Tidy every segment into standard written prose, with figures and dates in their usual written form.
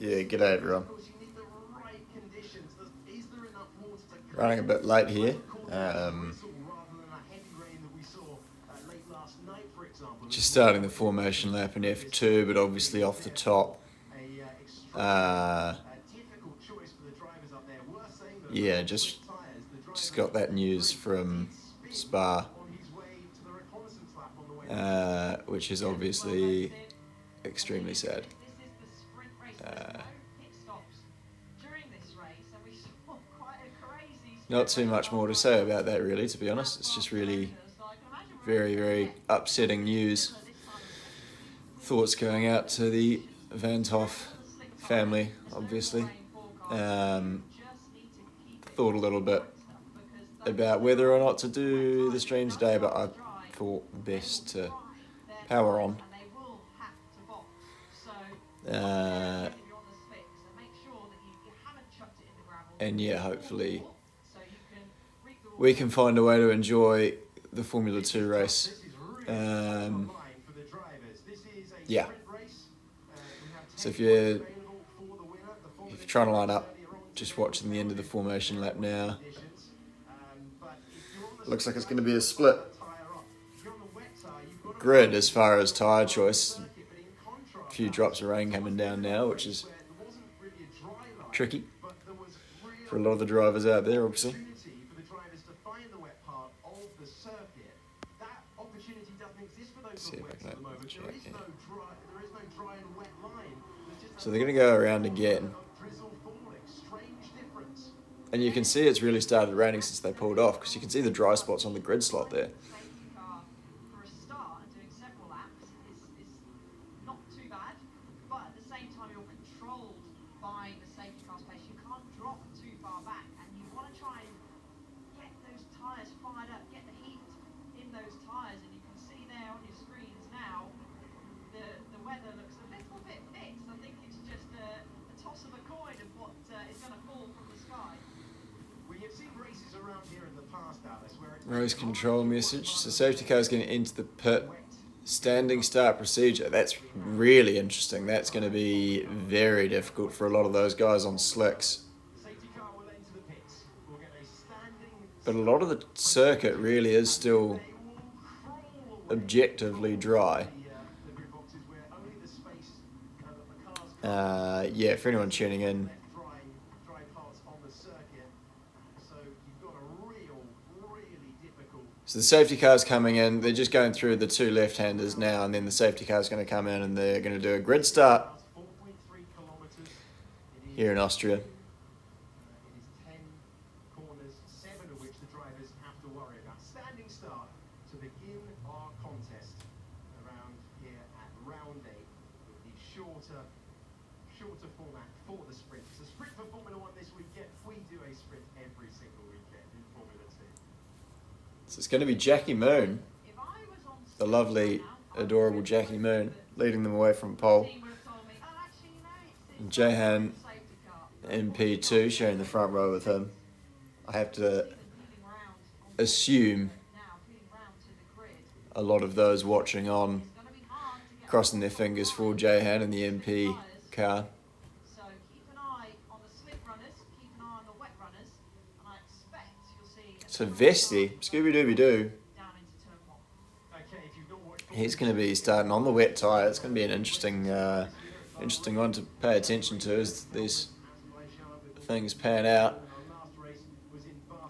Yeah, g'day everyone. Running a bit late here. Just starting the formation lap in F2, but obviously off the top. Yeah, just got that news from Spa, which is obviously extremely sad. Not too much more to say about that, really, to be honest. It's just really very, very upsetting news. Thoughts going out to the Van Toff family, obviously. Thought a little bit about whether or not to do the stream today, but I thought best to power on. And yeah, hopefully we can find a way to enjoy the Formula 2 race. Yeah. So if you're trying to line up, just watching the end of the formation lap now. Looks like it's going to be a split grid as far as tyre choice. A few drops of rain coming down now, which is tricky for a lot of the drivers out there, obviously. See if I can open the chat here. So they're going to go around again. And you can see it's really started raining since they pulled off, because you can see the dry spots on the grid slot there. Race control message. So safety car is going to enter the pit. Standing start procedure. That's really interesting. That's going to be very difficult for a lot of those guys on slicks. But a lot of the circuit really is still objectively dry. Yeah, for anyone tuning in, so the safety car's coming in. They're just going through the two left-handers now, and then the safety car's going to come in and they're going to do a grid start here in Austria. Shorter format for the sprint. It's a sprint for Formula 1 this weekend. We do a sprint every single weekend in Formula 2. So it's going to be Jackie Moon, the lovely, adorable Jackie Moon, leading them away from pole. And Jehan MP2 sharing the front row with him. I have to assume a lot of those watching on crossing their fingers for Jehan and the MP car. So Vesti, Scooby-Dooby-Doo, he's going to be starting on the wet tyre. It's going to be an interesting one to pay attention to as these things pan out.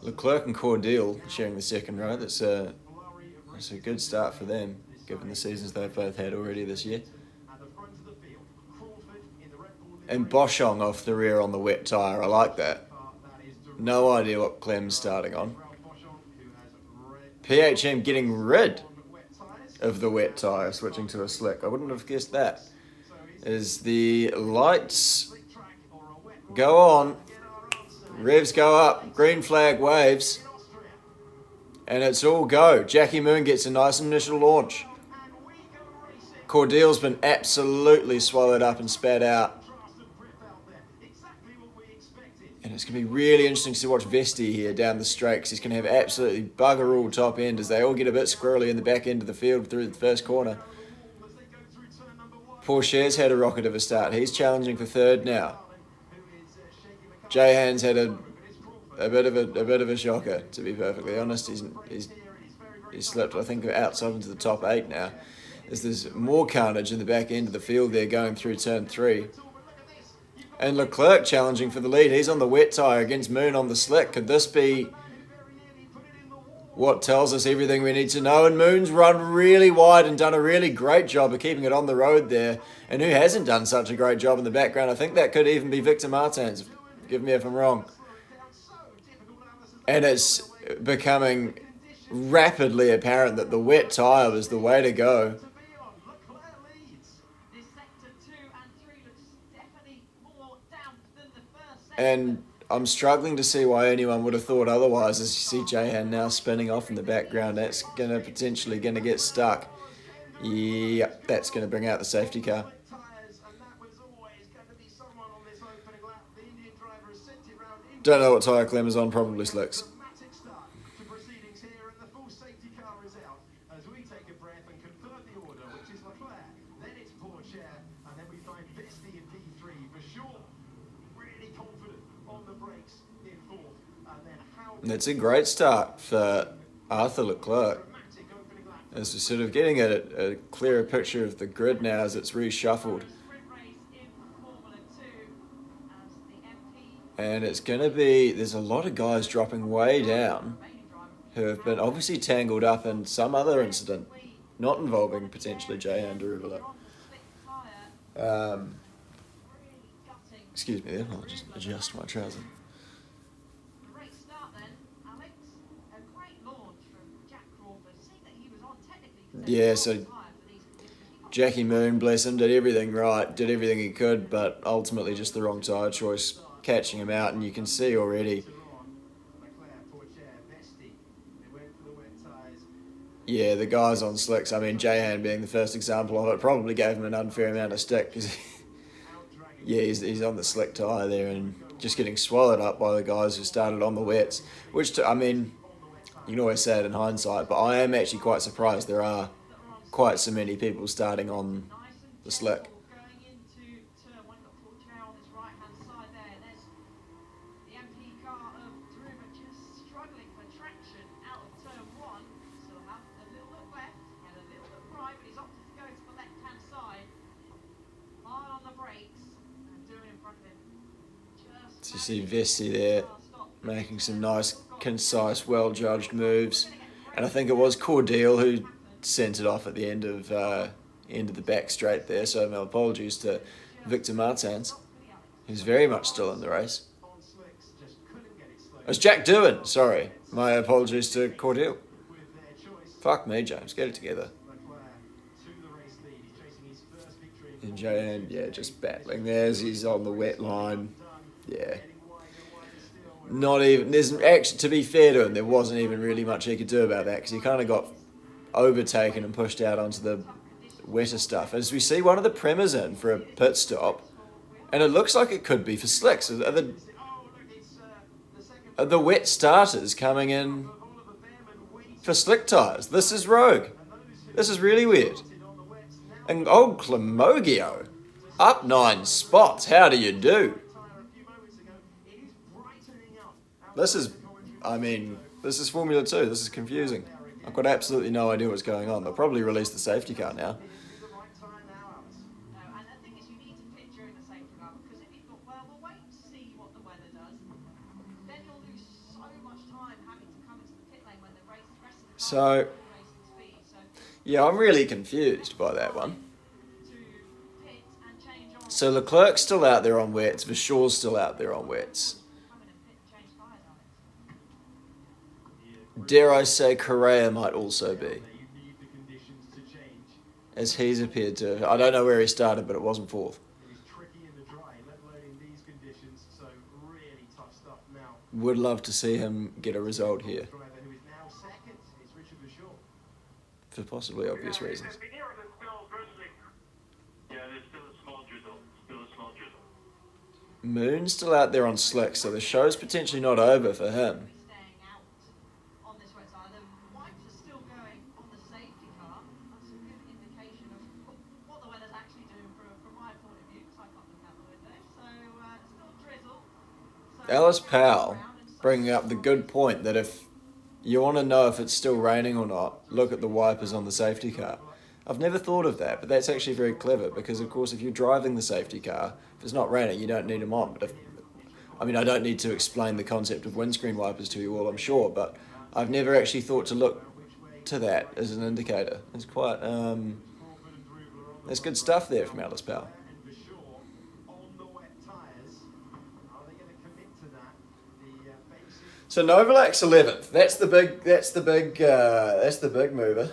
Leclerc and Cordeal sharing the second row. That's a good start for them, given the seasons they've both had already this year. And Boschong off the rear on the wet tyre. I like that. No idea what Clem's starting on. PHM getting rid of the wet tyre, switching to a slick. I wouldn't have guessed that. As the lights go on, revs go up, green flag waves, and it's all go. Jackie Moon gets a nice initial launch. Cordeal's been absolutely swallowed up and spat out. And it's going to be really interesting to watch Vesti here down the straight, because he's going to have absolutely bugger all top end as they all get a bit squirrely in the back end of the field through the first corner. Pourchaire's had a rocket of a start. He's challenging for third now. Jahan's had a bit of a shocker, to be perfectly honest. He's slipped, I think, outside into the top 8 now. As there's more carnage in the back end of the field there going through turn 3. And Leclerc challenging for the lead. He's on the wet tyre against Moon on the slick. Could this be what tells us everything we need to know? And Moon's run really wide and done a really great job of keeping it on the road there. And who hasn't done such a great job in the background? I think that could even be Victor Martins. Forgive me if I'm wrong. And it's becoming rapidly apparent that the wet tyre was the way to go. And I'm struggling to see why anyone would have thought otherwise, as you see Jahan now spinning off in the background. That's potentially going to get stuck. Yep, that's going to bring out the safety car. Don't know what tyre Clem is on, probably slicks. It's a great start for Arthur Leclerc. As we're sort of getting a clearer picture of the grid now as it's reshuffled. And it's going to be, there's a lot of guys dropping way down who have been obviously tangled up in some other incident, not involving potentially Jahan Deruvalo. Excuse me there, I'll just adjust my trousers. Yeah, so Jackie Moon, bless him, did everything right, did everything he could, but ultimately just the wrong tyre choice, catching him out, and you can see already. Yeah, the guys on slicks, I mean, Jahan being the first example of it, probably gave him an unfair amount of stick, because yeah, he's on the slick tyre there and just getting swallowed up by the guys who started on the wets, which, I mean, you can always say it in hindsight, but I am actually quite surprised there are quite so many people starting on the slick. So you see Vesti there making some nice, concise, well-judged moves. And I think it was Cordeal who sent it off at the end of the back straight there. So my apologies to Victor Martins, who's very much still in the race. It's Jack Doohan, sorry. My apologies to Cordeal. Fuck me, James. Get it together. And Jahan, yeah, just battling there as he's on the wet line. Yeah. Not even, there's actually, to be fair to him, there wasn't even really much he could do about that because he kind of got overtaken and pushed out onto the wetter stuff. As we see one of the Premers in for a pit stop, and it looks like it could be for slicks. Are the wet starters coming in for slick tyres? This is rogue. This is really weird. And old Clemogio, up 9 spots. How do you do? This is Formula 2. This is confusing. I've got absolutely no idea what's going on. They'll probably release the safety car now. So, yeah, I'm really confused by that one. So Leclerc's still out there on wets. Vachor's still out there on wets. Dare I say Correa might also be, as he's appeared to. I don't know where he started, but it wasn't fourth. Would love to see him get a result here, for possibly obvious reasons. Moon's still out there on slick, so the show's potentially not over for him. Alice Powell bringing up the good point that if you want to know if it's still raining or not, look at the wipers on the safety car. I've never thought of that, but that's actually very clever because, of course, if you're driving the safety car, if it's not raining, you don't need them on. But I don't need to explain the concept of windscreen wipers to you all, I'm sure, but I've never actually thought to look to that as an indicator. It's quite, there's good stuff there from Alice Powell. So Novalak's 11th. That's the big mover.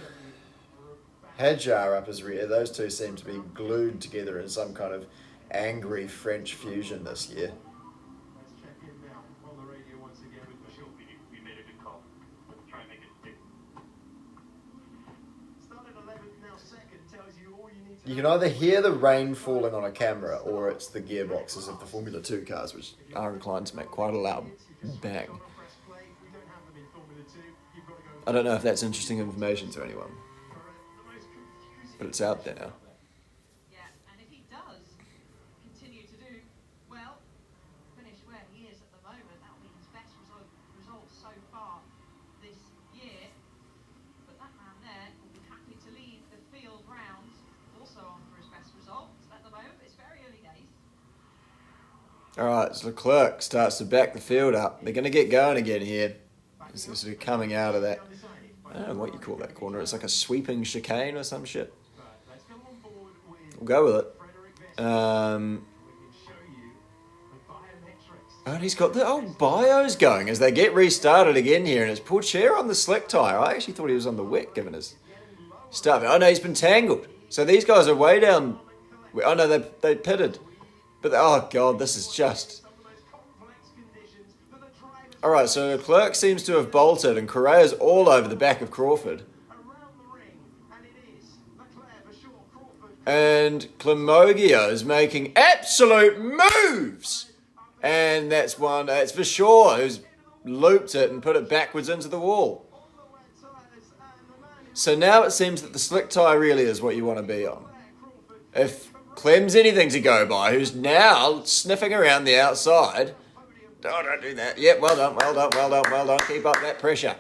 Hadjar up his rear. Those two seem to be glued together in some kind of angry French fusion this year. Let's check in now on the radio once again with Michelle. We made a good call. Let's try and make it stick. Started 11th, now second, tells you all you need to. You can either hear the rain falling on a camera or it's the gearboxes of the Formula 2 cars, which are inclined to make quite a loud bang. I don't know if that's interesting information to anyone, but it's out there now. Yeah, and if he does continue to do well, finish where he is at the moment, that will be his best result so far this year. But that man there will be happy to lead the field rounds, also on for his best result at the moment. It's very early days. All right, so Leclerc starts to back the field up. They're going to get going again here. It's sort of coming out of that, I don't know what you call that corner. It's like a sweeping chicane or some shit. We'll go with it. And he's got the old bios going as they get restarted again here, and it's Pourchaire on the slick tyre. I actually thought he was on the wet given his start. Oh no, he's been tangled. So these guys are way down. Oh no, they pitted. But oh god, this is just... Alright, so Leclerc seems to have bolted and Correa's all over the back of Crawford. And Clemogio is making absolute moves! And that's for sure, who's looped it and put it backwards into the wall. So now it seems that the slick tyre really is what you want to be on. If Clem's anything to go by, who's now sniffing around the outside... Oh, don't do that. Yep, well done. Keep up that pressure.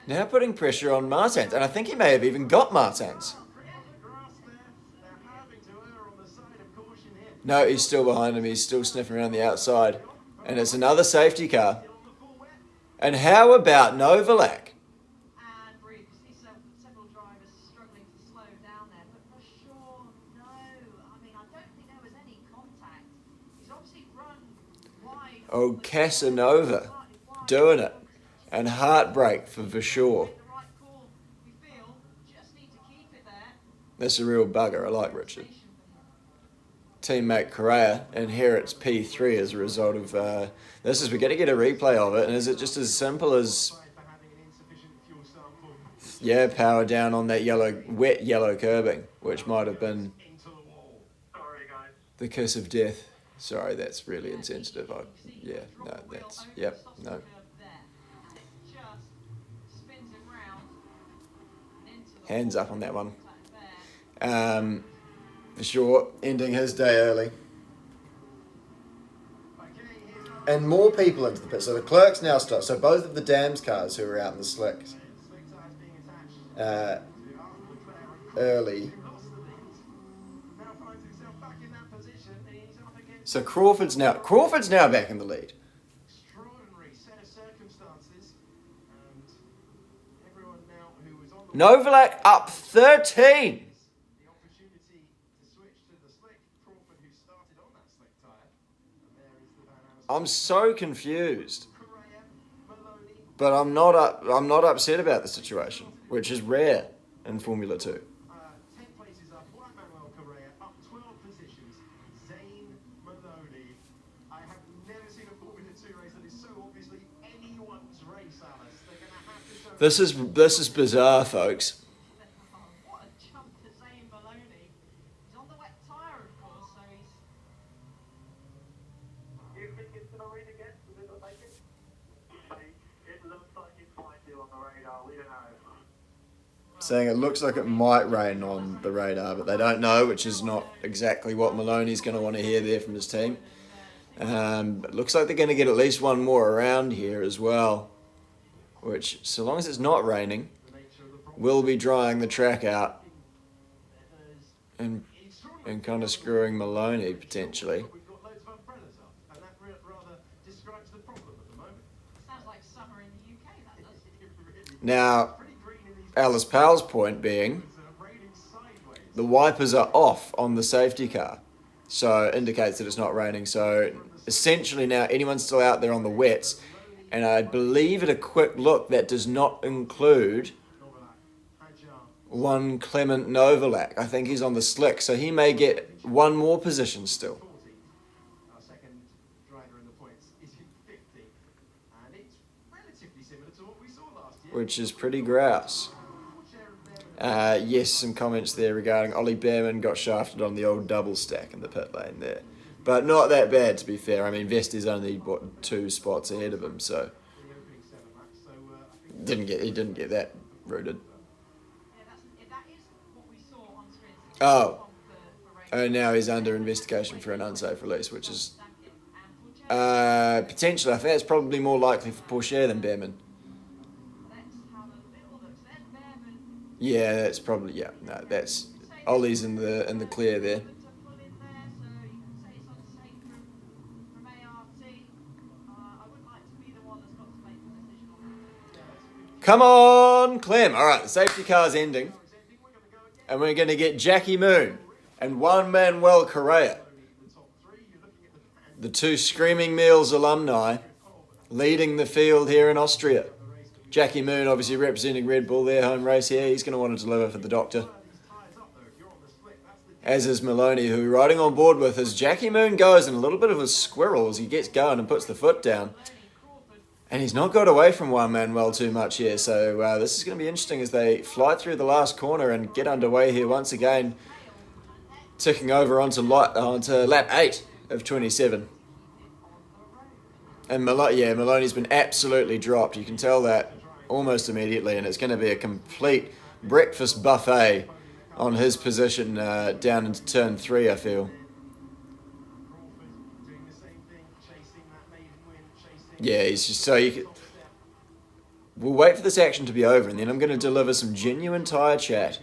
Now putting pressure on Martins, and I think he may have even got Martins. No, he's still behind him. He's still sniffing around the outside. And it's another safety car. And how about Novalak? Oh, Casanova doing it. And heartbreak for Vershaw. That's a real bugger. I like Richard. Teammate Correa, and here it's P3 as a result of this. We're going to get a replay of it, and is it just as simple as power down on that wet yellow curbing, which might have been the kiss of death. Sorry, that's really insensitive. No. Hands up on that one. For sure, ending his day early. And more people into the pit. So the clerks now start. So both of the Dams cars who are out in the slicks early. So Crawford's now back in the lead. Novalak up 13. I'm so confused, but I'm not upset about the situation, which is rare in Formula 2. This is bizarre, folks. What a jump for Zane Maloney. He's on the wet tyre, of course, so he's... Do you think it's going to rain again? Does it look like it? It looks like it might do on the radar. We don't know. saying it looks like it might rain on the radar, but they don't know, which is not exactly what Maloney's going to want to hear there from his team. It looks like they're going to get at least one more around here as well, which, so long as it's not raining, will be drying the track out and kind of screwing Maloney potentially. We've got loads of umbrellas up, and that rather describes the problem at the moment. Sounds like summer in the UK, that does. Now, Alice Powell's point being, the wipers are off on the safety car, so indicates that it's not raining. So essentially now anyone's still out there on the wets, and I believe at a quick look that does not include one Clement Novalak. I think he's on the slick, so he may get one more position still. Our second driver in the points is in 50, and it's relatively similar to what we saw last year. Which is pretty grouse. Yes, some comments there regarding Ollie Behrman got shafted on the old double stack in the pit lane there. But not that bad, to be fair. I mean, Vesti's only, 2 spots ahead of him, so he didn't get that rooted. That is what we saw on screen. Oh, now he's under investigation for an unsafe release, which is potentially, I think it's probably more likely for Porsche than Behrman. Yeah, that's probably, yeah, no, that's, Ollie's in the clear there. Come on, Clem. All right, the safety car's ending. And we're going to get Jackie Moon and Juan Manuel Correa, the 2 Screaming Meals alumni, leading the field here in Austria. Jackie Moon obviously representing Red Bull, their home race here. He's going to want to deliver for the doctor. As is Maloney, who we're riding on board with as Jackie Moon goes in a little bit of a squirrel as he gets going and puts the foot down. And he's not got away from Juan Manuel too much here, so this is going to be interesting as they fly through the last corner and get underway here once again, ticking over onto lap 8 of 27. And Maloney's been absolutely dropped. You can tell that almost immediately, and it's going to be a complete breakfast buffet on his position down into turn 3, I feel. Yeah, he's just so you could. We'll wait for this action to be over, and then I'm going to deliver some genuine tyre chat.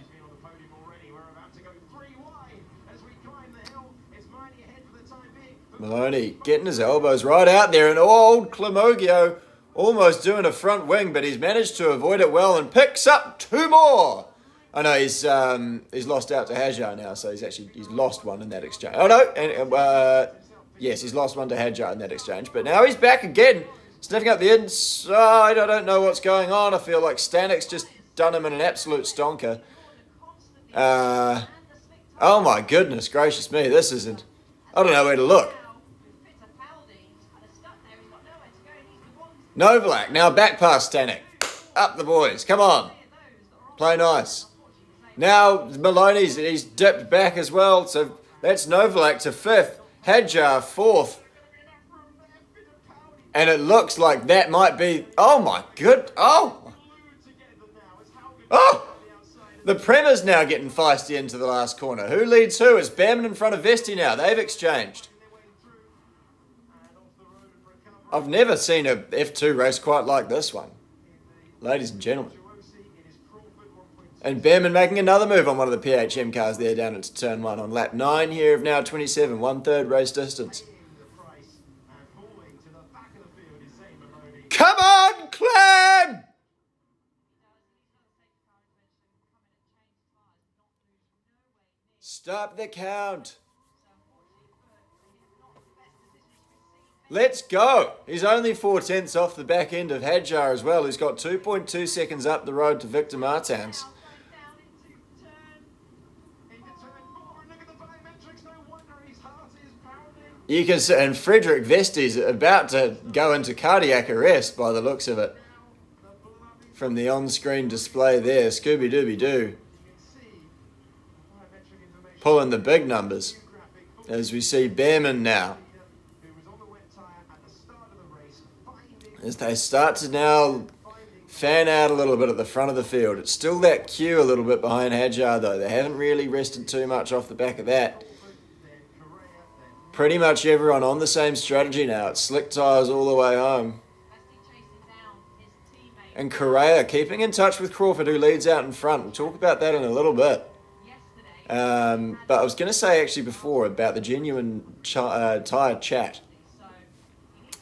Maloney getting his elbows right out there, and old Clemogio almost doing a front wing, but he's managed to avoid it well and picks up 2 more. I know he's lost out to Hadjar now, so he's lost one in that exchange. Oh no, and yes, he's lost one to Hadjar in that exchange, but now he's back again, sniffing up the inside. I don't know what's going on. I feel like Stanek's just done him in an absolute stonker. Oh my goodness gracious me, this isn't. I don't know where to look. Novalak now back past Stanek. Up the boys, come on. Play nice. Now he's dipped back as well, so that's Novalak to 5th. Hadjar 4th. And it looks like that might be... Oh my good... Oh! Oh! The Prema's now getting feisty into the last corner. Who leads who? It's Behrman in front of Vesti now. They've exchanged. I've never seen a F2 race quite like this one. Ladies and gentlemen. And Behrman making another move on one of the PHM cars there down into turn 1 on lap 9 here of now 27, 1/3 race distance. Come on, Clem! Stop the count. Let's go. He's only 4/10 off the back end of Hadjar as well, who's got 2.2 seconds up the road to Victor Martins. You can see, and Frederick Vesti's about to go into cardiac arrest by the looks of it. From the on-screen display there, Scooby-Dooby-Doo. Pulling the big numbers. As we see Behrman now. As they start to now fan out a little bit at the front of the field. It's still that queue a little bit behind Hadjar, though. They haven't really rested too much off the back of that. Pretty much everyone on the same strategy now. It's slick tyres all the way home. And Correa keeping in touch with Crawford, who leads out in front. We'll talk about that in a little bit. But I was going to say actually before about the genuine tyre chat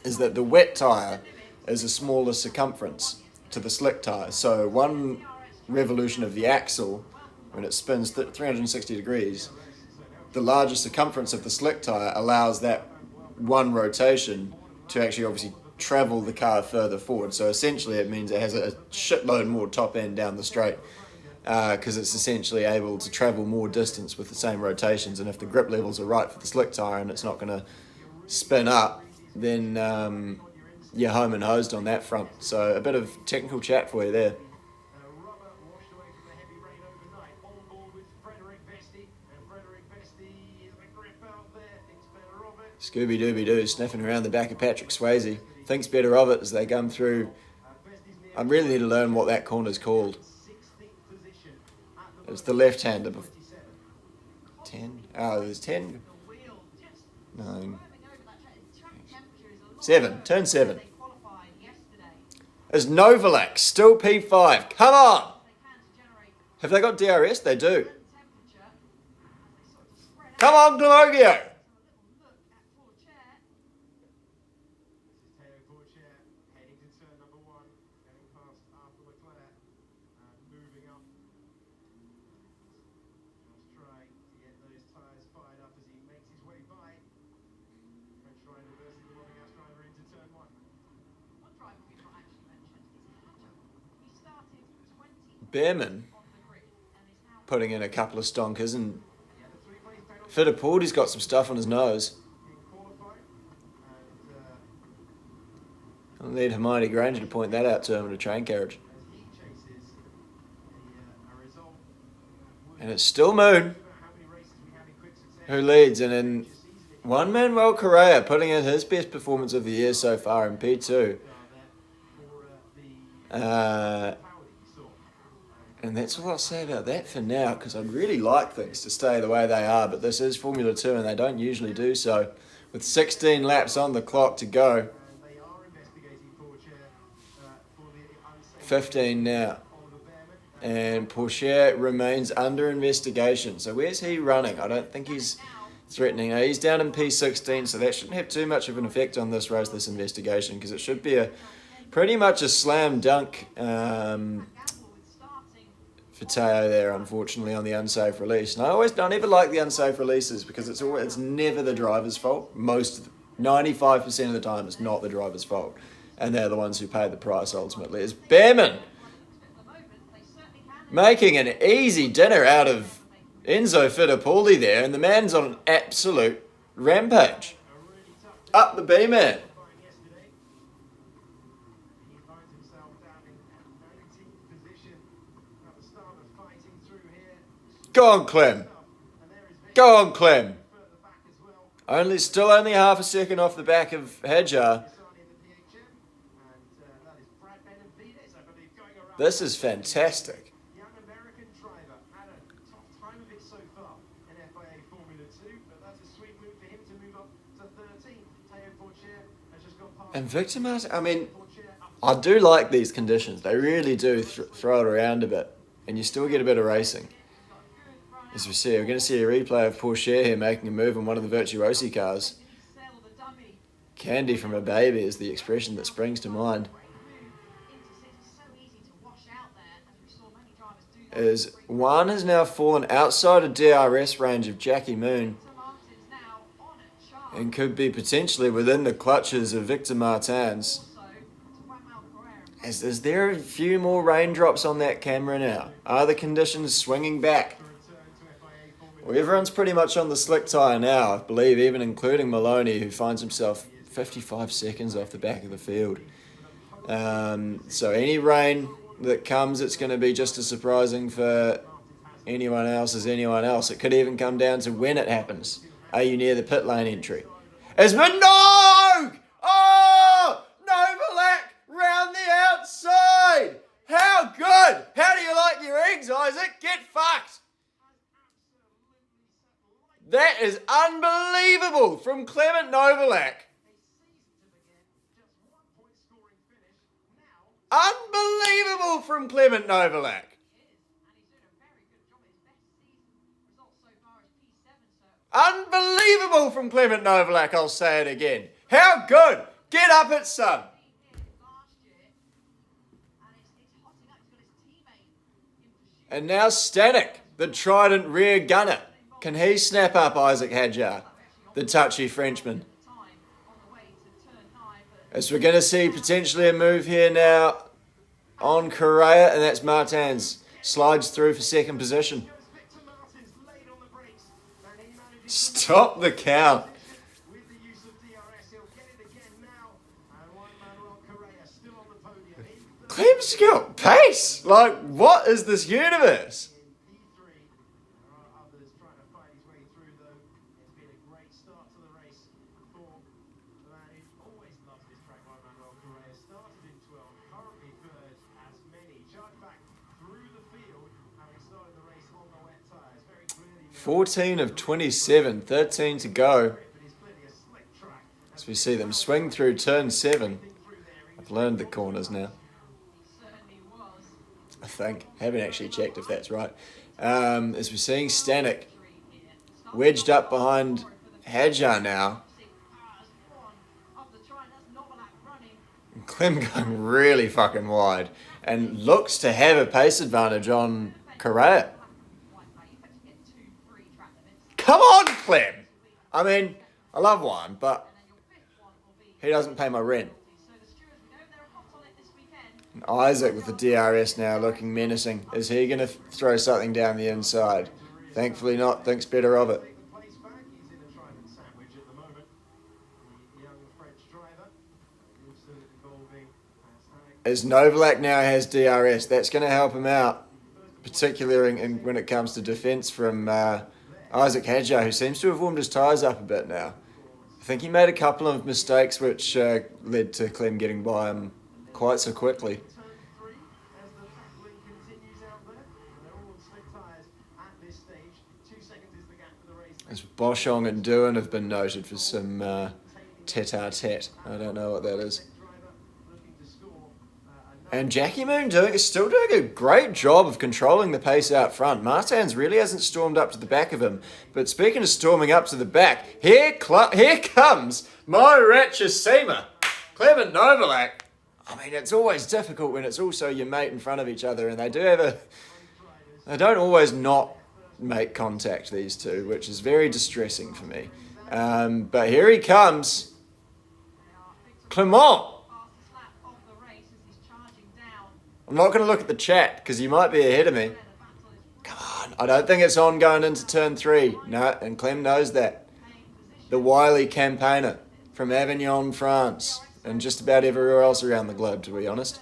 is that the wet tyre is a smaller circumference to the slick tyre. So one revolution of the axle, when it spins 360 degrees, the larger circumference of the slick tyre allows that one rotation to actually obviously travel the car further forward. So essentially it means it has a shitload more top end down the straight because it's essentially able to travel more distance with the same rotations. And if the grip levels are right for the slick tyre and it's not going to spin up, then you're home and hosed on that front. So a bit of technical chat for you there. Rubber washed away from the heavy rain overnight. On board with Frederick Vesti, and Frederick Vesti is the grip out there. Thinks better of it. Scooby-Dooby-Doo sniffing around the back of Patrick Swayze. Thinks better of it as they come through. I really need to learn what that corner's called. It's the left-hander. 10? Oh, there's 10. 9. 7. Turn 7. Is Novalak still P5? Come on! Have they got DRS? They do. Come on, Glomogio! Heading to turn number 1, going past Arthur Leclerc, moving up. Just trying to get those tyres fired up as he makes his way by. French driver versus the Monegasque driver into turn 1. One driver we've not actually mentioned is Hadjar. He started 20 Behrman on the grid and is now putting in a couple of stonkers, and Fittipaldi's got some stuff on his nose. I'll need Hermione Granger to point that out to him in a train carriage. And it's still Moon who leads, and then Juan Manuel Correa putting in his best performance of the year so far in P2. And that's all I'll say about that for now, because I'd really like things to stay the way they are, but this is Formula 2 and they don't usually do so. With 16 laps on the clock to go. 15 now. And Porsche remains under investigation. So where's he running? I don't think he's threatening. He's down in P16, so that shouldn't have too much of an effect on this race, this investigation, because it should be pretty much a slam dunk for Teo there, unfortunately, on the unsafe release. And I never like the unsafe releases because it's never the driver's fault. 95% of the time, it's not the driver's fault. And they're the ones who pay the price ultimately. It's Behrman making an easy dinner out of Enzo Fittipaldi there, and the man's on an absolute rampage. Up the B-man. Go on, Clem. Go on, Clem. Still only half a second off the back of Hadjar. This is fantastic. Young American driver had a tough time of it so far in FIA Formula 2, but that's a sweet move for him to move up to 13. Teo Porcher has just gone past. And Victor Martin, I mean, I do like these conditions. They really do throw it around a bit, and you still get a bit of racing. As we see, we're going to see a replay of Porsche here making a move on one of the Virtuosi cars. Candy from a baby is the expression that springs to mind. As Juan has now fallen outside a DRS range of Jackie Moon and could be potentially within the clutches of Victor Martins. Is there a few more raindrops on that camera now? Are the conditions swinging back? Well, everyone's pretty much on the slick tyre now, I believe, even including Maloney, who finds himself 55 seconds off the back of the field. So any rain that comes, it's going to be just as surprising for anyone else as anyone else. It could even come down to when it happens. Are you near the pit lane entry? As Minogue! Oh! Novalak round the outside! good! How do you like your eggs, Isaac? Get fucked! That is unbelievable from Clement Novalak. Unbelievable from Clement Novalak. Unbelievable from Clement Novalak, I'll say it again. How good? Get up it, son. And now Stanek, the trident rear gunner. Can he snap up Isaac Hadjar, the touchy Frenchman? As we're going to see potentially a move here now on Correa, and that's Martins. Slides through for second position. Stop the count. Clem's got pace. Like, what is this universe? Correa started in 12, currently third as many. Charged back through the field, having started the race on the wet tyres. Very clearly 14 of 27, 13 to go. As we see them swing through turn 7. I've learned the corners now. I think. Haven't actually checked if that's right. As we're seeing Stanek wedged up behind Hadjar now. Clem going really fucking wide and looks to have a pace advantage on Correa. Come on, Clem! I mean, I love wine, but he doesn't pay my rent. And Isaac with the DRS now looking menacing. Is he going to throw something down the inside? Thankfully not. Thinks better of it. As Novalak now has DRS, that's going to help him out, particularly when it comes to defence from Isaac Hadjar, who seems to have warmed his tyres up a bit now. I think he made a couple of mistakes which led to Clem getting by him quite so quickly. As Boschong and Doohan have been noted for some tete-a-tete. I don't know what that is. And Jackie Moon still doing a great job of controlling the pace out front. Martins really hasn't stormed up to the back of him. But speaking of storming up to the back, here comes my Ratchasima, Clement Novalak. I mean, it's always difficult when it's also your mate in front of each other, and they don't always not make contact, these two, which is very distressing for me. But here he comes. Clement. I'm not going to look at the chat because you might be ahead of me. Come on. I don't think it's on going into turn 3. No, and Clem knows that. The wily campaigner from Avignon, France, and just about everywhere else around the globe, to be honest.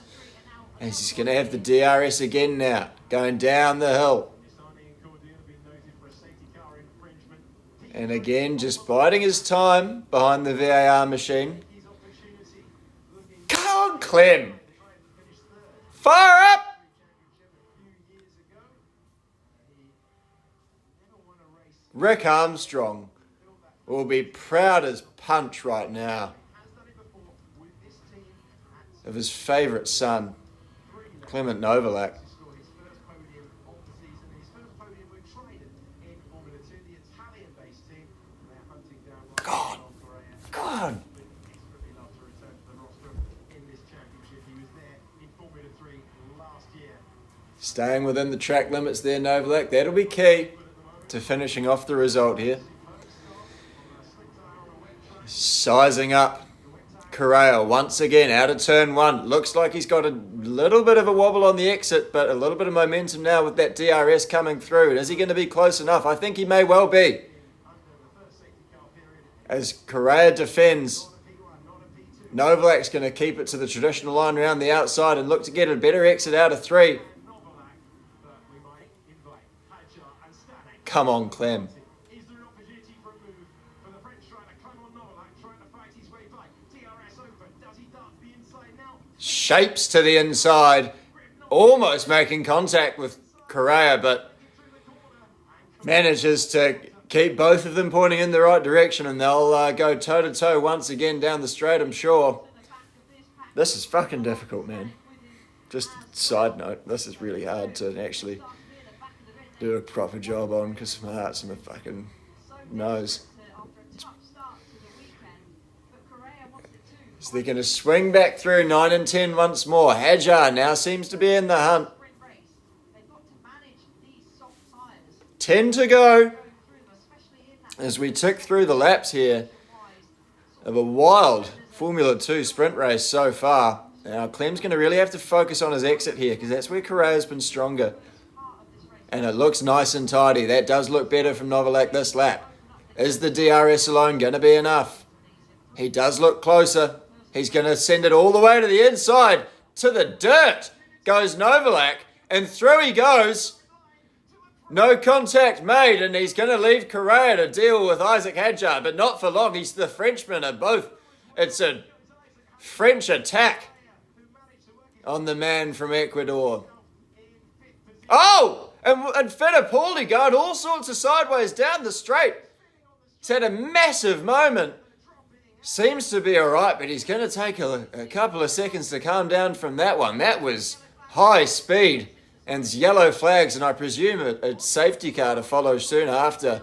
And he's going to have the DRS again now, going down the hill. And again, just biding his time behind the VAR machine. Come on, Clem. Fire up! Rick Armstrong will be proud as punch right now of his favourite son, Clement Novalak. God. God. Staying within the track limits there, Novalak. That'll be key to finishing off the result here. Sizing up Correa once again out of turn 1. Looks like he's got a little bit of a wobble on the exit, but a little bit of momentum now with that DRS coming through. And is he going to be close enough? I think he may well be. As Correa defends, Novalak's going to keep it to the traditional line around the outside and look to get a better exit out of 3. Come on, Clem. Shapes to the inside. almost making contact with Correa, but manages to keep both of them pointing in the right direction, and they'll go toe-to-toe once again down the straight, I'm sure. This is fucking difficult, man. Just side note, this is really hard to actually do a proper job on because my heart's in my fucking nose. So they're going to swing back through 9 and 10 once more. Hajar now seems to be in the hunt. 10 to go as we tick through the laps here of a wild Formula 2 sprint race so far. Now Clem's going to really have to focus on his exit here because that's where Correa's been stronger. And it looks nice and tidy. That does look better from Novalak this lap. Is the DRS alone going to be enough? He does look closer. He's going to send it all the way to the inside. To the dirt goes Novalak. And through he goes. No contact made. And he's going to leave Correa to deal with Isaac Hadjar. But not for long. He's the Frenchman are both. It's a French attack on the man from Ecuador. Oh! And Fittipaldi going all sorts of sideways down the straight. He's had a massive moment. Seems to be all right, but he's going to take a couple of seconds to calm down from that one. That was high speed and yellow flags, and I presume a safety car to follow soon after.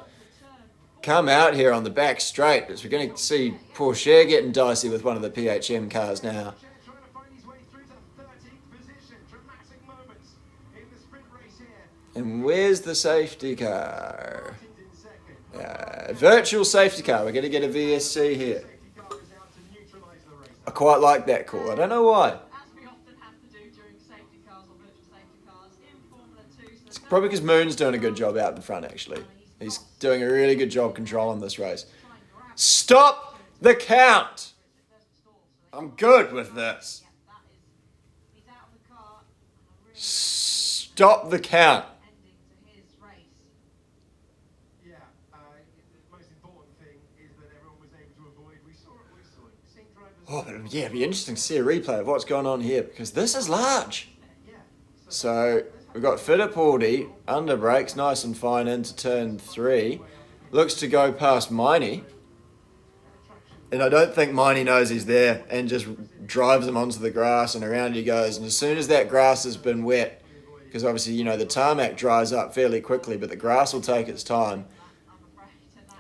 Come out here on the back straight, as we're going to see Porsche getting dicey with one of the PHM cars now. And where's the safety car? Virtual safety car. We're going to get a VSC here. I quite like that call. I don't know why. It's probably because Moon's doing a good job out in front, actually. He's doing a really good job controlling this race. Stop the count! I'm good with this. Stop the count. Oh, but yeah, it'd be interesting to see a replay of what's going on here because this is large. So we've got Fittipaldi under brakes, nice and fine into turn 3. Looks to go past Miney. And I don't think Miney knows he's there and just drives him onto the grass and around he goes. And as soon as that grass has been wet, because obviously, you know, the tarmac dries up fairly quickly, but the grass will take its time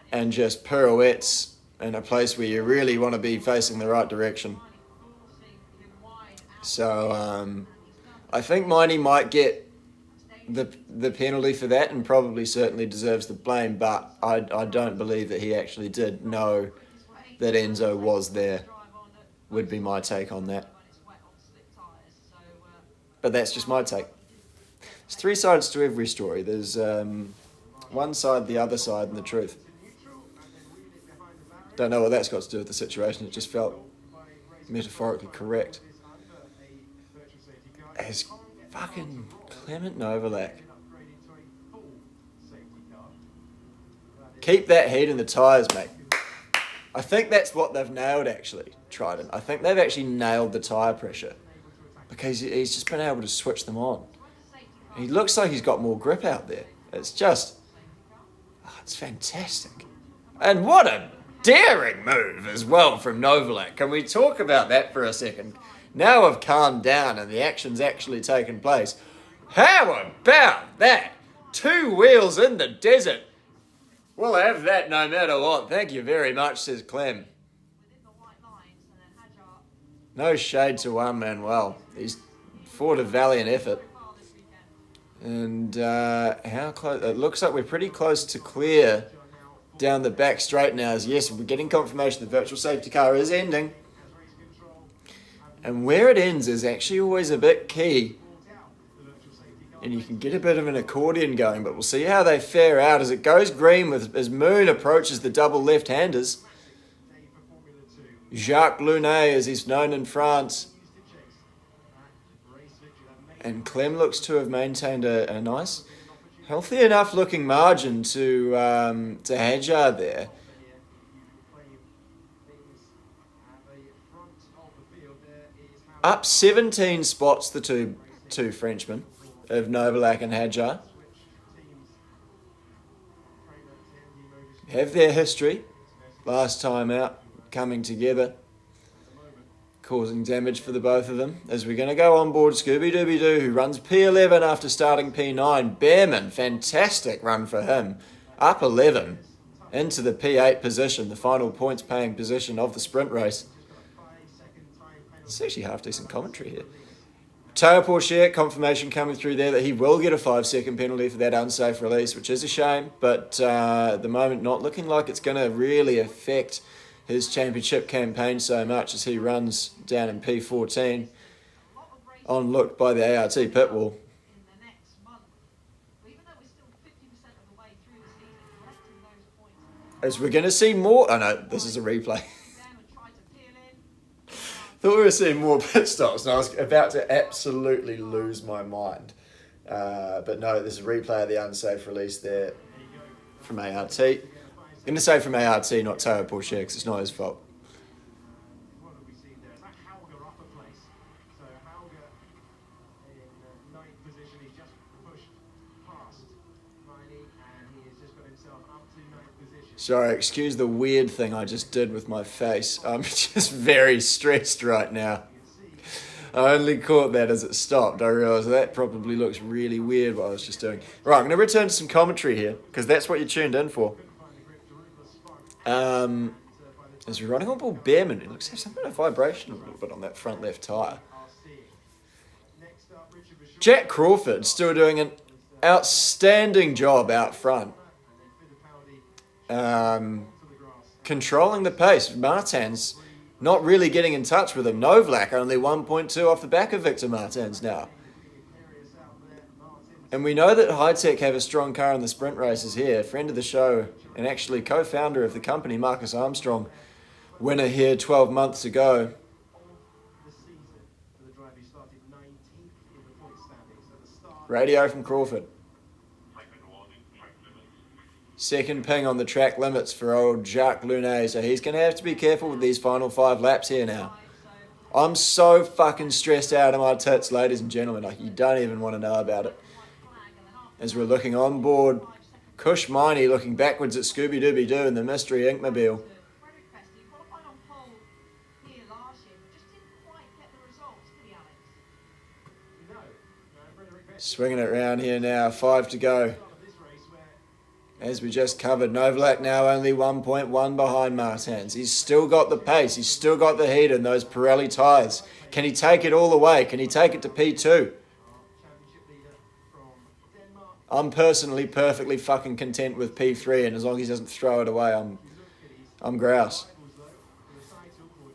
and just pirouettes in a place where you really want to be facing the right direction. So I think Miney might get the penalty for that and probably certainly deserves the blame, but I don't believe that he actually did know that Enzo was there, would be my take on that. But that's just my take. There's 3 sides to every story. There's one side, the other side, and the truth. Don't know what that's got to do with the situation. It just felt metaphorically correct. As fucking Clement Novalak. Keep that heat in the tyres, mate. I think that's what they've nailed, actually, Trident. I think they've actually nailed the tyre pressure because he's just been able to switch them on. He looks like he's got more grip out there. It's just... Oh, it's fantastic. And what a daring move as well from Novalak. Can we talk about that for a second? Now I've calmed down and the action's actually taken place. How about that? 2 wheels in the desert. We'll have that no matter what. Thank you very much, says Clem. No shade to Juan Manuel. He's fought a valiant effort. And how close? It looks like we're pretty close to clear down the back straight now. As yes, we're getting confirmation the virtual safety car is ending. And where it ends is actually always a bit key. And you can get a bit of an accordion going, but we'll see how they fare out as it goes green as Moon approaches the double left-handers. Jacques Lunet, as he's known in France. And Clem looks to have maintained a nice, healthy enough looking margin to Hadjar there. Up 17 spots, the two two Frenchmen of Novalak and Hadjar. Have their history. Last time out, coming together, causing damage for the both of them. As we're going to go on board Scooby-Dooby-Doo, who runs P11 after starting P9. Behrman, fantastic run for him. Up 11 into the P8 position, the final points paying position of the sprint race. It's actually half decent commentary here. Teo Porcher, confirmation coming through there that he will get a 5-second penalty for that unsafe release, which is a shame, but at the moment not looking like it's going to really affect his championship campaign so much as he runs down in P14 on looked by the ART pit wall. As we're going to see more... Oh no, this is a replay. Thought we were seeing more pit stops and I was about to absolutely lose my mind. But no, there's a replay of the unsafe release there from ART. I'm going to say from ART, not Teo Porcher, because it's not his fault. What have we seen there? Is that Hauger upper place? So Hauger in ninth position, he's just pushed past Miney and he has just got himself up to ninth position. Sorry, excuse the weird thing I just did with my face. I'm just very stressed right now. I only caught that as it stopped. I realised that probably looks really weird what I was just doing. Right, I'm going to return to some commentary here, because that's what you tuned in for. As we're running on board Behrman, it looks to have some kind of vibration a little bit on that front left tyre. Jack Crawford still doing an outstanding job out front. Controlling the pace. Martin's not really getting in touch with him. Novalak only 1.2 off the back of Victor Martins now. And we know that High-Tech have a strong car in the sprint races here. Friend of the show and actually co-founder of the company, Marcus Armstrong, winner here 12 months ago. Radio from Crawford. Second ping on the track limits for old Jacques Lunet, so he's going to have to be careful with these final 5 laps here now. I'm so fucking stressed out of my tits, ladies and gentlemen, like you don't even want to know about it. As we're looking on board, Kush Miney looking backwards at Scooby-Dooby-Doo in the Mystery Inkmobile. Swinging it round here now, 5 to go. As we just covered, Novalak now only 1.1 behind Martins. He's still got the pace. He's still got the heat in those Pirelli tyres. Can he take it all the way? Can he take it to P2? I'm personally perfectly fucking content with P3, and as long as he doesn't throw it away, I'm grouse.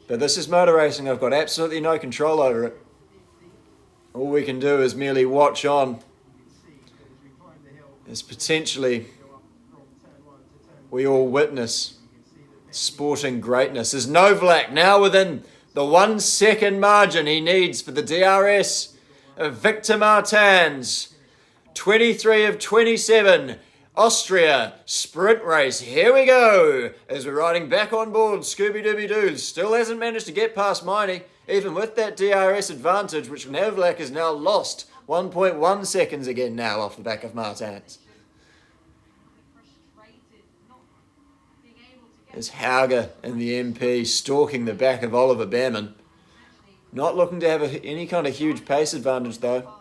But this is motor racing. I've got absolutely no control over it. All we can do is merely watch on. As potentially we all witness sporting greatness. As Novalak now within the 1 second margin he needs for the DRS of Victor Martins. 23 of 27. Austria sprint race. Here we go. As we're riding back on board, Scooby-Dooby-Doo still hasn't managed to get past Miney, even with that DRS advantage, which Novalak has now lost 1.1 seconds again now off the back of Martins. As Hauger in the MP stalking the back of Oliver Behrman. Not looking to have any kind of huge pace advantage though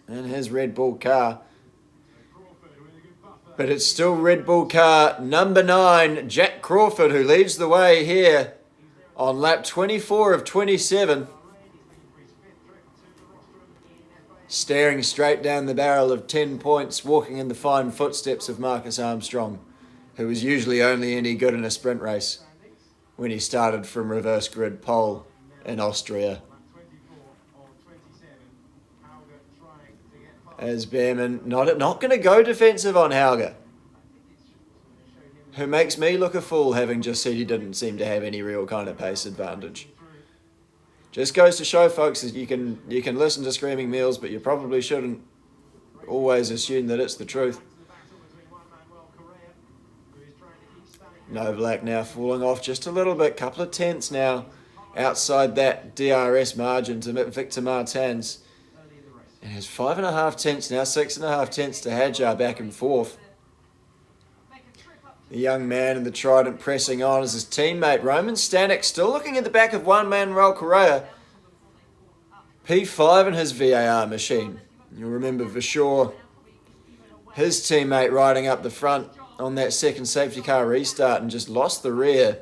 in his Red Bull car. But it's still Red Bull car number 9, Jack Crawford, who leads the way here on lap 24 of 27. Staring straight down the barrel of 10 points, walking in the fine footsteps of Marcus Armstrong, who was usually only any good in a sprint race when he started from reverse grid pole in Austria. As Behrman not going to go defensive on Hauger, who makes me look a fool having just said he didn't seem to have any real kind of pace advantage. Just goes to show, folks, that you can listen to Screaming Meals, but you probably shouldn't always assume that it's the truth. Novalak now falling off just a little bit, couple of tenths now outside that DRS margin to Victor Martins. And has 5.5 tenths now, 6.5 tenths to Hadjar back and forth. The young man in the Trident pressing on as his teammate Roman Stanek still looking at the back of one Manuel Correa. P5 in his VAR machine. You'll remember for sure his teammate riding up the front on that second safety car restart and just lost the rear,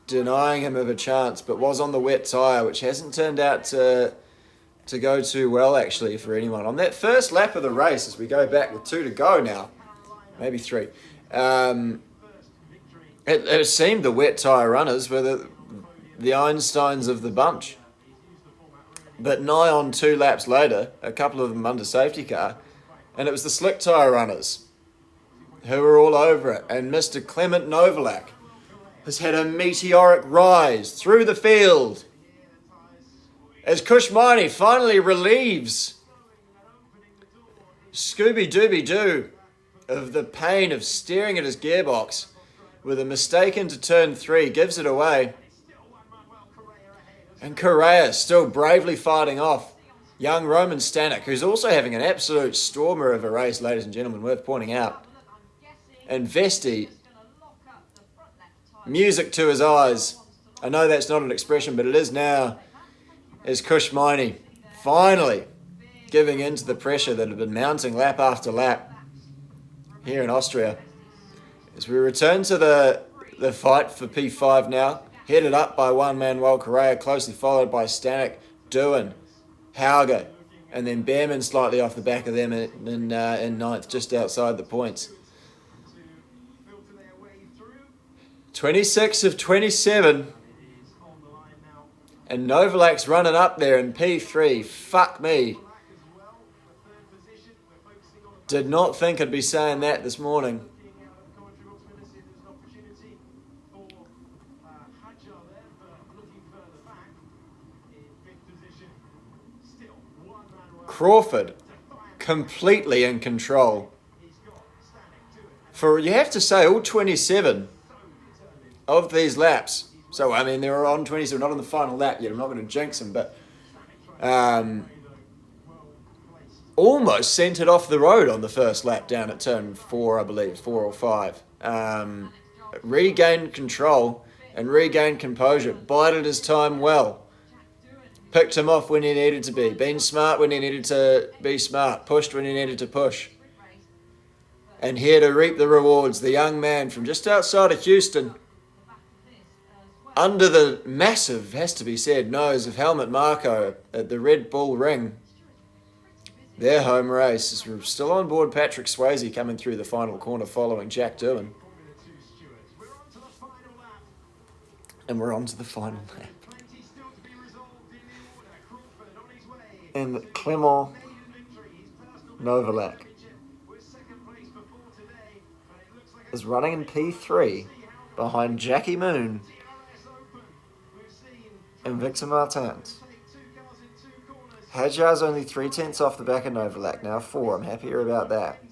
denying him of a chance, but was on the wet tyre, which hasn't turned out to go too well actually for anyone. On that first lap of the race, as we go back with 2 to go now, maybe 3, it seemed the wet tyre runners were the Einsteins of the bunch. But nigh on 2 laps later, a couple of them under safety car, and it was the slick tyre runners who were all over it. And Mr. Clement Novalak has had a meteoric rise through the field as Kushmani finally relieves Scooby-Dooby-Doo of the pain of staring at his gearbox with a mistake into turn 3, gives it away. And Correa still bravely fighting off young Roman Stanek, who's also having an absolute stormer of a race, ladies and gentlemen, worth pointing out. And Vesti, music to his eyes. I know that's not an expression, but it is now, as Kushmani finally giving in to the pressure that had been mounting lap after lap here in Austria. As we return to the fight for P5 now, headed up by one Manuel Correa, closely followed by Stanek, Doohan, Hauger, and then Behrman slightly off the back of them in ninth, just outside the points. 26 of 27. And Novalak's running up there in P3. Fuck me. Did not think I'd be saying that this morning. Crawford, completely in control. For, you have to say, all 27 of these laps. So, I mean, they were on 27, not on the final lap yet. I'm not going to jinx them, but almost sent it off the road on the first lap down at turn 4, I believe, 4 or 5. Regained control and regained composure. Bided his time well. Picked him off when he needed to be. Been smart when he needed to be smart. Pushed when he needed to push. And here to reap the rewards, the young man from just outside of Houston, under the massive, has to be said, nose of Helmut Marko at the Red Bull Ring. Their home race, as we're still on board Patrick Swayze coming through the final corner following Jack Doohan. And we're on to the final lap. And Clement Novalak is running in P3 behind Jackie Moon and Victor Martins. Hadjar's only 3 tenths off the back of Novalak, now 4. I'm happier about that.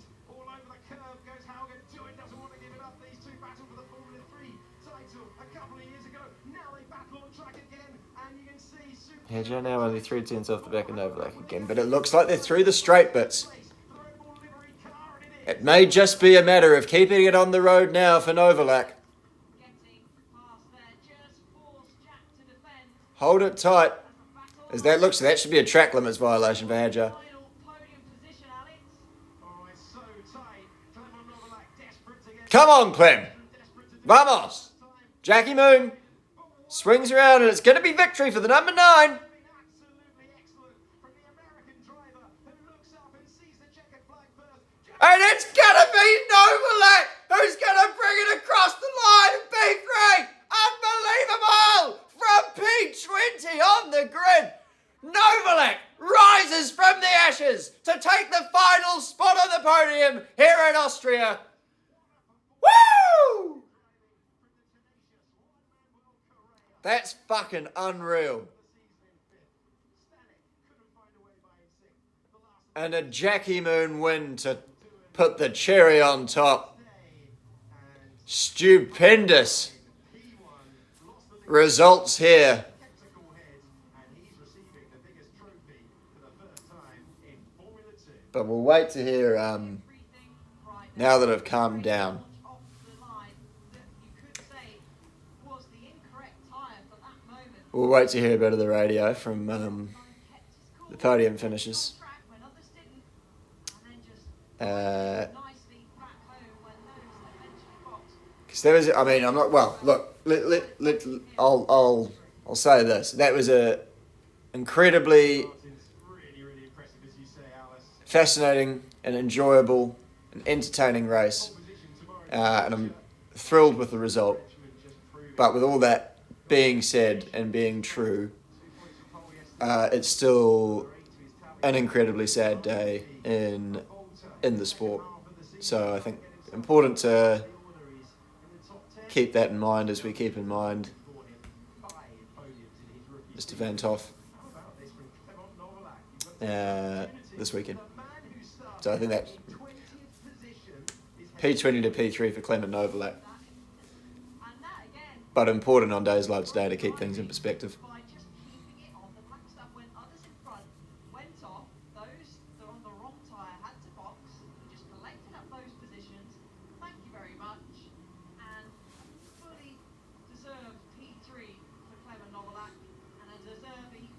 Hadjar now only 3 tenths off the back of Novalak again, but it looks like they're through the straight bits. It may just be a matter of keeping it on the road now for Novalak. Hold it tight, as that looks, that should be a track limits violation for Hadjar. Come on, Clem. Vamos. Jackie Moon swings around, and it's going to be victory for the number 9. And it's going to be Novalak who's going to bring it across the line in P3. Unbelievable! From P20 on the grid, Novalak rises from the ashes to take the final spot on the podium here in Austria. Woo! That's fucking unreal. And a Jackie Moon win to put the cherry on top. Stupendous results here But we'll wait to hear, Everything right now that I've calmed down. off the line that you could say was the incorrect tyre for that moment. We'll wait to hear a bit of the radio from Kept his cool the podium finishes. on track when others didn't, and then just Uh, nicely back home when those eventually boxed. Because there was, I mean, I'm not. Well, look, I'll say this. That was a incredibly Martin's really, really impressive, as you say, Alice. fascinating and enjoyable and entertaining race, Opposition tomorrow. and I'm thrilled with the result. But with all that being said and being true, it's still an incredibly sad day in the sport. So I think important to keep that in mind as we keep in mind Mr. Van Toff this weekend. So I think that P20 to P3 for Clement Novalak. But important on days like today to keep things in perspective. By just keeping it on the back stuff when others in front went off, those that are on the wrong tyre had to box. He just collected up those positions. Thank you very much. And fully deserved P3 for Clement Novalak, and a deserving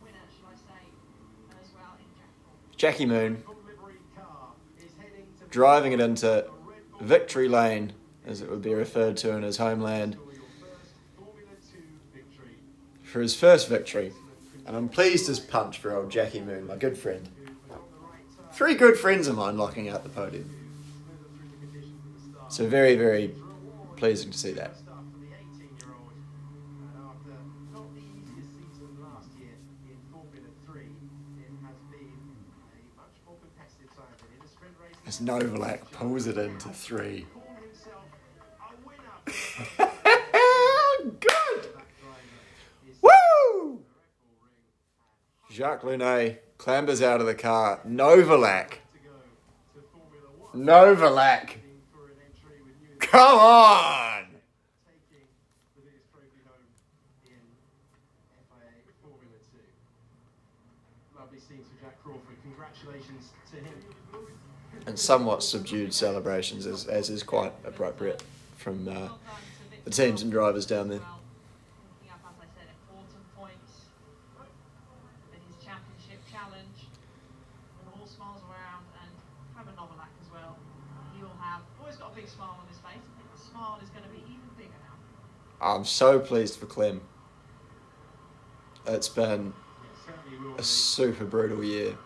winner, should I say, as well in Jack Paul. Jackie Moon driving it into victory lane, as it would be referred to in his homeland, for his first victory. And I'm pleased as punch for old Jackie Moon, my good friend. 3 good friends of mine locking out the podium. So very, very pleasing to see that. As Novalak pulls it into 3. Good! Woo! Jacques Lunet clambers out of the car. Novalak. Come on! Lovely scenes for Jack Crawford. Congratulations to him. And somewhat subdued celebrations, as is quite appropriate from the teams and drivers down there. Picking up, as I said, important points in his championship challenge. And all smiles around, and Clement Novalak as well. He will have always got a big smile on his face. I think the smile is going to be even bigger now. I'm so pleased for Clem. It's been a super brutal year.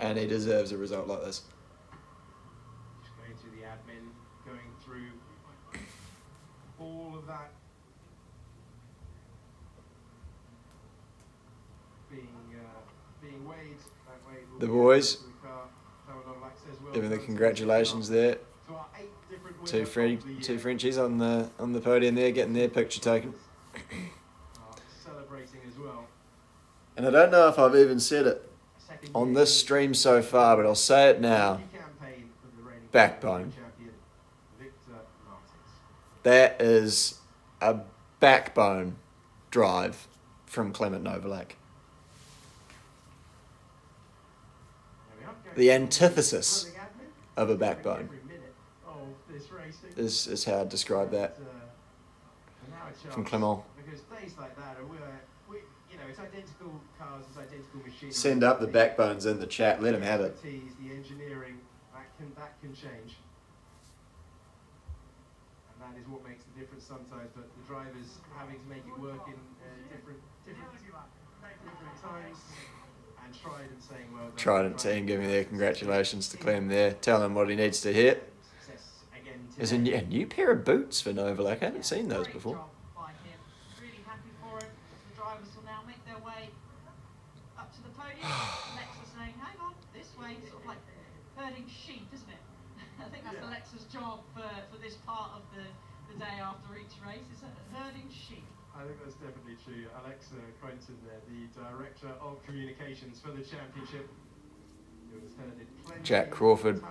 And he deserves a result like this. Just going through the admin, going through all of that. Being weighed that way. The boys giving the congratulations there. Two Frenchies on the podium there, getting their picture taken. Celebrating as well. And I don't know if I've even said it on this stream so far, but I'll say it now. Backbone. That is a backbone drive from Clement Novalak. The antithesis of a backbone is how I'd describe that from Clement. Because days like that, it's identical cars, it's identical machines. Send up the backbones in the chat. Let him have it. The engineering, that can change. And that is what makes the difference sometimes. But the drivers having to make it work in different times. And Trident saying well done. Trident team giving their congratulations to Clem there. Tell him what he needs to hear. There's a new pair of boots for Novalak. I haven't seen those before. Really happy for him. The drivers will now make their way up to the podium. Alexa saying, hang on, this way, sort of like herding sheep, isn't it? I think that's Alexa's job for this part of the day after each race, is herding sheep. I think that's definitely true. Alexa Quentin there, the Director of Communications for the Championship. Jack Crawford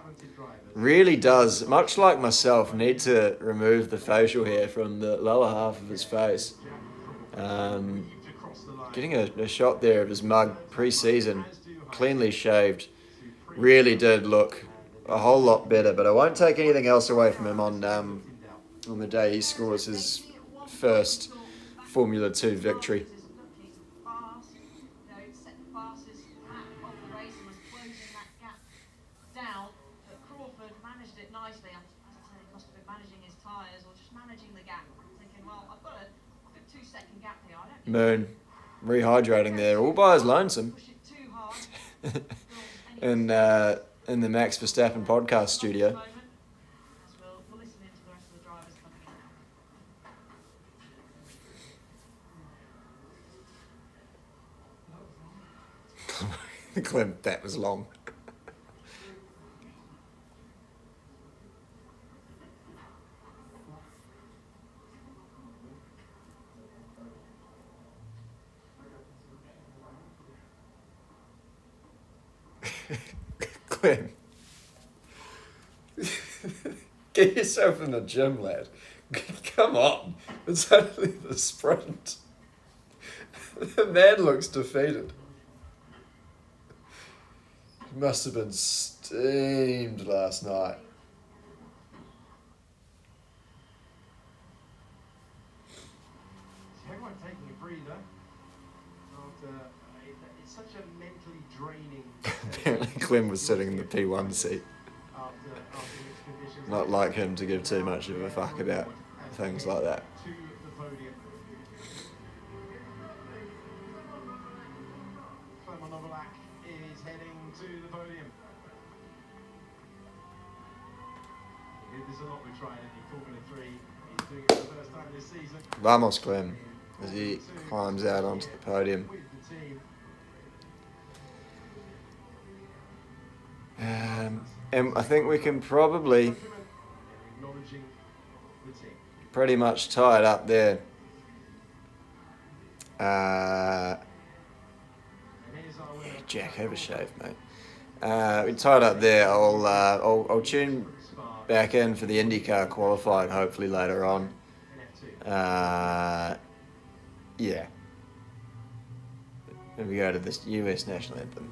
really does, much like myself, need to remove the facial hair from the lower half of his face. Get getting a shot there of his mug pre-season, cleanly shaved. Really did look a whole lot better, but I won't take anything else away from him on the day he scores his first Formula 2 victory. Moon, rehydrating there, all by his lonesome. in the Max Verstappen podcast studio. Clem, that was long. Clem, get yourself in the gym, lad. Come on, it's only the sprint. The man looks defeated. He must have been steamed last night. Everyone taking a breather after it's such a mentally draining. Apparently Clem was sitting in the P1 seat. After mixed conditions. Not like him to give too much of a fuck about things like that. To the podium. Clement Novalak is heading to the podium. There's a lot we're trying in Formula 3. He's doing it for the first time this season. Vamos, Clem, as he climbs out onto the podium. With the team. And I think we can probably Acknowledging the team. pretty much tie it up there. And here's our winner. Jack, have a shave, mate. We tied up there. I'll tune back in for the IndyCar qualifying hopefully later on. In F2. Yeah. Then we go to this US national anthem.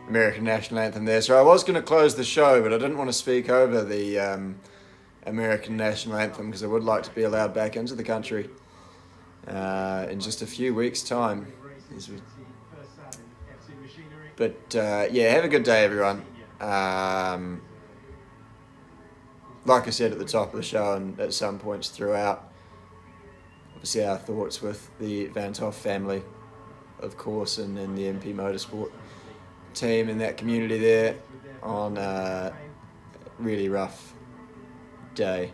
American national anthem there. So I was going to close the show, but I didn't want to speak over the American national anthem because I would like to be allowed back into the country in just a few weeks' time. But yeah, have a good day, everyone. Like I said at the top of the show and at some points throughout, obviously our thoughts with the Van Toff family, of course, and in the MP Motorsport team in that community there on a really rough day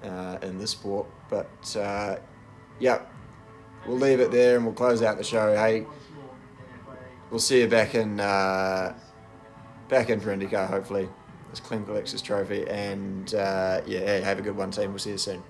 in the sport. But yeah, we'll leave it there and we'll close out the show. Hey, we'll see you back in for IndyCar hopefully as Clem collects his trophy, and yeah, have a good one, team. We'll see you soon.